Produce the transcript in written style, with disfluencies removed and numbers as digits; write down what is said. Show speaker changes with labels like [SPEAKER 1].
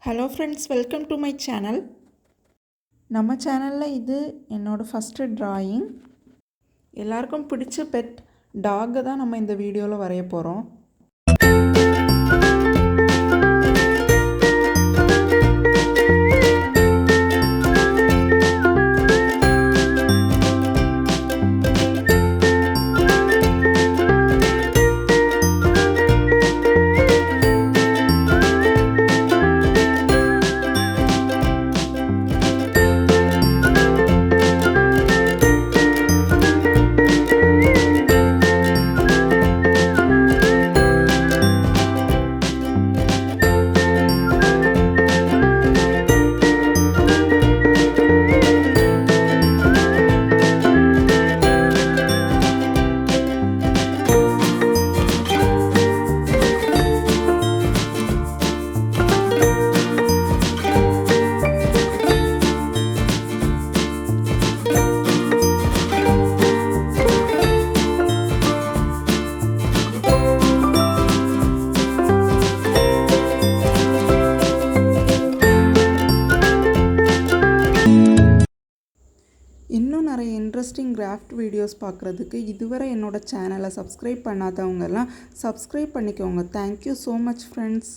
[SPEAKER 1] Hello friends, welcome to my channel. நம்ம சேனலில் இது என்னோடய ஃபஸ்ட்டு ட்ராயிங். எல்லாருக்கும் பிடிச்ச பெட் டாகை தான் நம்ம இந்த வீடியோவில் வரைய போகிறோம். இன்னும் நிறைய இன்ட்ரெஸ்டிங் கிராஃப்ட் வீடியோஸ் பார்க்குறதுக்கு இதுவரை என்னோடய சேனலை சப்ஸ்கிரைப் பண்ணாதவங்கெல்லாம் சப்ஸ்கிரைப் பண்ணிக்கோங்க. Thank you so much friends.